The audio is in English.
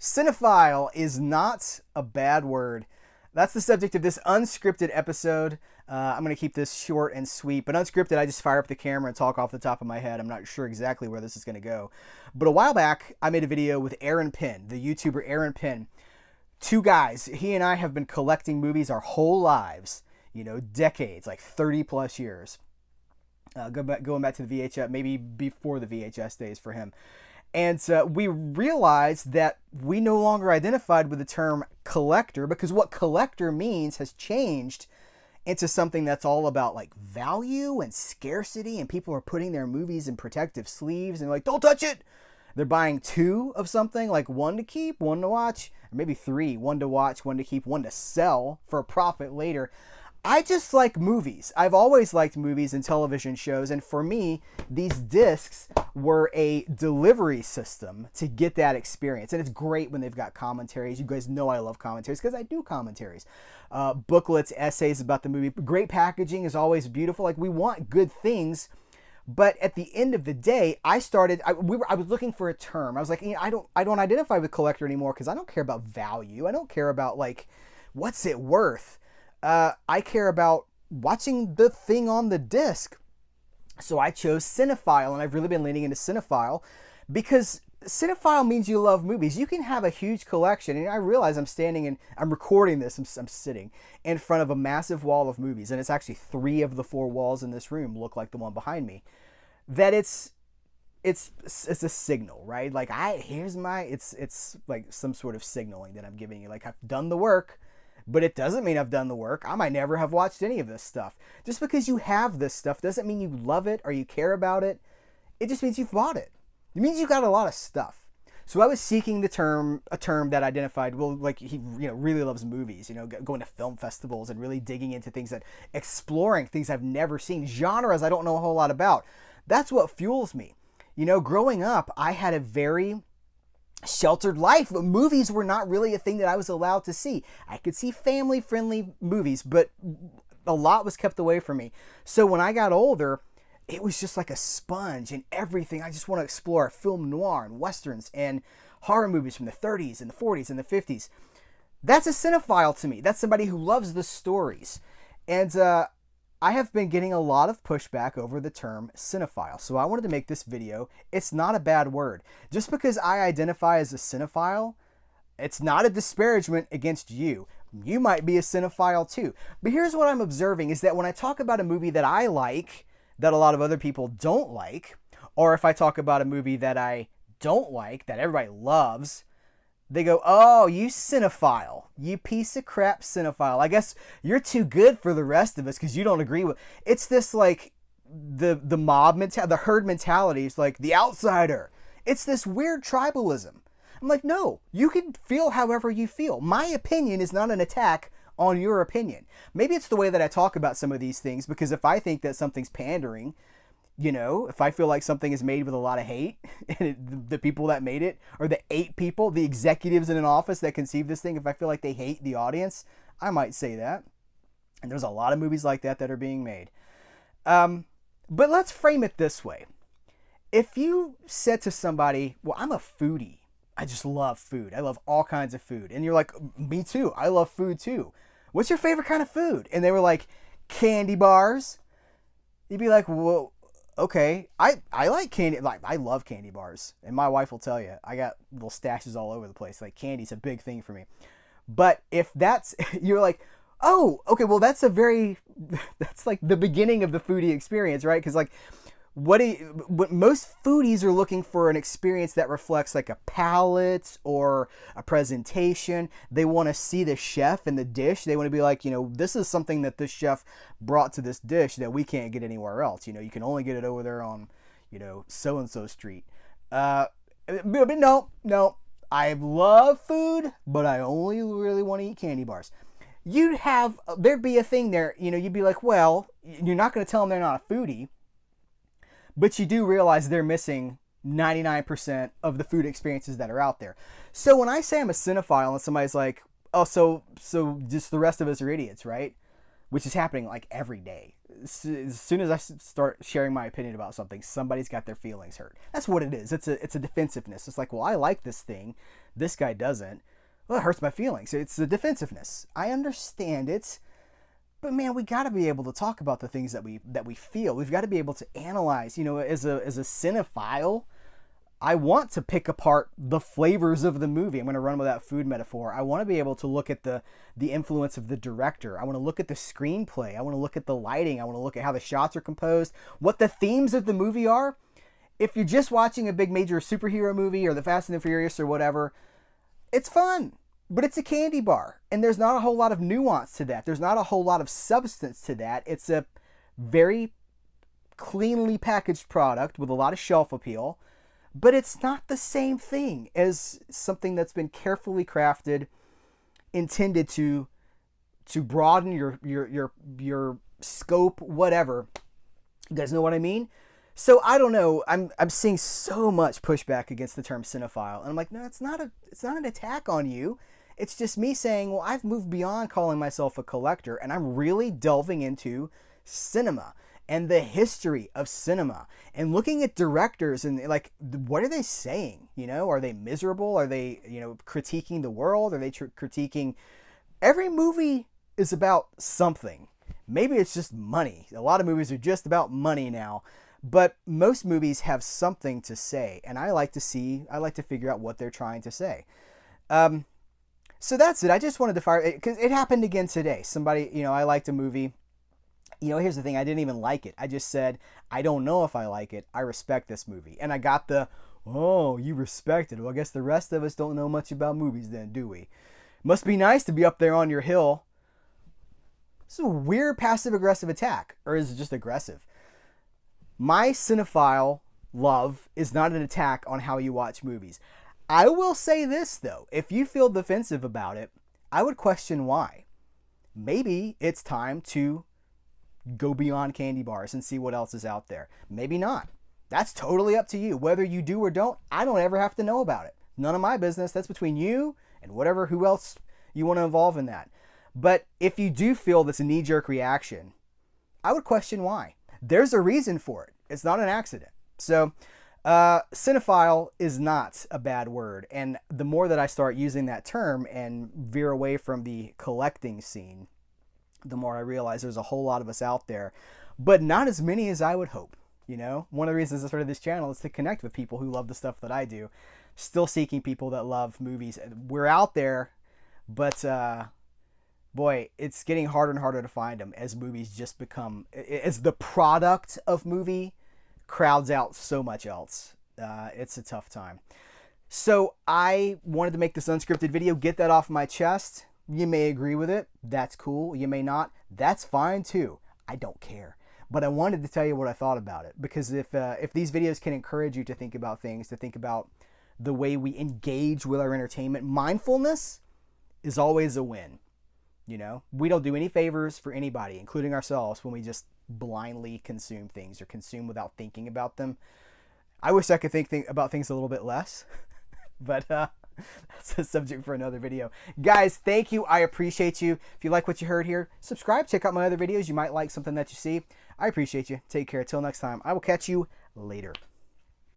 Cinephile is not a bad word. That's the subject of this unscripted episode. I'm going to keep this short and sweet, but unscripted, I just fire up the camera and talk off the top of my head. I'm not sure exactly where this is going to go. But a while back, I made a video with Aaron Penn, the YouTuber Aaron Penn. Two guys, he and I have been collecting movies our whole lives, decades, like 30 plus years. Going back to the VHS, maybe before the VHS days for him. And we realized that we no longer identified with the term collector, because what collector means has changed into something that's all about like value and scarcity, and people are putting their movies in protective sleeves and like, don't touch it. They're buying two of something, like one to keep, one to watch, or maybe three, one to watch, one to keep, one to sell for a profit later. I just like movies. I've always liked movies and television shows, and for me, these discs were a delivery system to get that experience. And it's great when they've got commentaries. You guys know I love commentaries because I do commentaries. Booklets, essays about the movie. Great packaging is always beautiful. Like, we want good things. But at the end of the day, I was looking for a term. I was like, I don't identify with collector anymore because I don't care about value. I don't care about, like, what's it worth. I care about watching the thing on the disc. So I chose Cinephile, and I've really been leaning into Cinephile because Cinephile means you love movies. You can have a huge collection, and I realize I'm recording this, I'm sitting in front of a massive wall of movies, and it's actually 3 of the 4 walls in this room look like the one behind me. That it's a signal, right? Like, it's like some sort of signaling that I'm giving you. Like, I've done the work. But it doesn't mean I've done the work. I might never have watched any of this stuff. Just because you have this stuff doesn't mean you love it or you care about it. It just means you've bought it. It means you've got a lot of stuff. So I was seeking a term that identified, well, like, he really loves movies, going to film festivals and really digging into things, exploring things I've never seen, genres I don't know a whole lot about. That's what fuels me. Growing up, I had a very sheltered life. Movies were not really a thing that I was allowed to see. I could see family-friendly movies, but a lot was kept away from me. So when I got older, it was just like a sponge and everything. I just want to explore film noir and westerns and horror movies from the 30s and the 40s and the 50s. That's a cinephile to me. That's somebody who loves the stories. And I have been getting a lot of pushback over the term cinephile, so I wanted to make this video. It's not a bad word. Just because I identify as a cinephile, it's not a disparagement against you. You might be a cinephile too. But here's what I'm observing is that when I talk about a movie that I like, that a lot of other people don't like, or if I talk about a movie that I don't like, that everybody loves, they go, oh, you cinephile. You piece of crap cinephile. I guess you're too good for the rest of us because you don't agree with... It's this, like, the mob mentality, the herd mentality. It's like, the outsider. It's this weird tribalism. I'm like, no, you can feel however you feel. My opinion is not an attack on your opinion. Maybe it's the way that I talk about some of these things, because if I think that something's pandering... if I feel like something is made with a lot of hate, and the people that made it, or the 8 people, the executives in an office that conceived this thing, if I feel like they hate the audience, I might say that. And there's a lot of movies like that are being made. But let's frame it this way. If you said to somebody, well, I'm a foodie. I just love food. I love all kinds of food. And you're like, me too. I love food too. What's your favorite kind of food? And they were like, candy bars. You'd be like, well, okay, I like candy. Like, I love candy bars, and my wife will tell you I got little stashes all over the place. Like, candy's a big thing for me. But if that's you're like, oh, okay, well that's like the beginning of the foodie experience, right? Because like, what most foodies are looking for an experience that reflects like a palette or a presentation. They want to see the chef and the dish. They want to be like, this is something that this chef brought to this dish that we can't get anywhere else. You can only get it over there on, so-and-so street. But no, I love food, but I only really want to eat candy bars. There'd be a thing there, you'd be like, well, you're not going to tell them they're not a foodie. But you do realize they're missing 99% of the food experiences that are out there. So when I say I'm a cinephile and somebody's like, oh, so just the rest of us are idiots, right? Which is happening like every day. as soon as I start sharing my opinion about something, somebody's got their feelings hurt. That's what it is. It's a defensiveness. It's like, well, I like this thing, this guy doesn't. Well, it hurts my feelings. It's the defensiveness. I understand it, but man, we got to be able to talk about the things that we feel. We've got to be able to analyze. You know, as a cinephile, I want to pick apart the flavors of the movie. I'm going to run with that food metaphor. I want to be able to look at the influence of the director. I want to look at the screenplay. I want to look at the lighting. I want to look at how the shots are composed, what the themes of the movie are. If you're just watching a big major superhero movie or the Fast and the Furious or whatever, it's fun, but it's a candy bar. And there's not a whole lot of nuance to that. There's not a whole lot of substance to that. It's a very cleanly packaged product with a lot of shelf appeal. But it's not the same thing as something that's been carefully crafted, intended to broaden your scope, whatever. You guys know what I mean? So I don't know. I'm seeing so much pushback against the term cinephile, and I'm like, no, it's not an attack on you. It's just me saying, well, I've moved beyond calling myself a collector, and I'm really delving into cinema and the history of cinema, and looking at directors and like, what are they saying? You know, are they miserable? Are they, you know, critiquing the world? Are they critiquing? Every movie is about something. Maybe it's just money. A lot of movies are just about money now, but most movies have something to say, and I like to figure out what they're trying to say. So that's it. I just wanted to fire it because it happened again today. Somebody, you know, I liked a movie. You know, here's the thing. I didn't even like it. I just said, I don't know if I like it. I respect this movie. And I got the, oh, you respect it. Well, I guess the rest of us don't know much about movies then, do we? Must be nice to be up there on your hill. It's a weird passive-aggressive attack. Or is it just aggressive? My cinephile love is not an attack on how you watch movies. I will say this, though. If you feel defensive about it, I would question why. Maybe it's time to go beyond candy bars and see what else is out there. Maybe not. That's totally up to you. Whether you do or don't, I don't ever have to know about it. None of my business. That's between you and who else you want to involve in that. But if you do feel this knee-jerk reaction, I would question why. There's a reason for it. It's not an accident. So, cinephile is not a bad word. And the more that I start using that term and veer away from the collecting scene, the more I realize there's a whole lot of us out there, but not as many as I would hope. You know, one of the reasons I started this channel is to connect with people who love the stuff that I do. Still seeking people that love movies. We're out there, but boy, it's getting harder and harder to find them as movies just become, as the product of movie crowds out so much else. It's a tough time. So I wanted to make this unscripted video, get that off my chest. You may agree with it. That's cool. You may not. That's fine too. I don't care. But I wanted to tell you what I thought about it, because if these videos can encourage you to think about things, to think about the way we engage with our entertainment, mindfulness is always a win. You know, we don't do any favors for anybody, including ourselves, when we just blindly consume things or consume without thinking about them. I wish I could think about things a little bit less, but that's a subject for another video. Guys, thank you. I appreciate you. If you like what you heard here, subscribe. Check out my other videos. You might like something that you see. I appreciate you. Take care. Till next time. I will catch you later.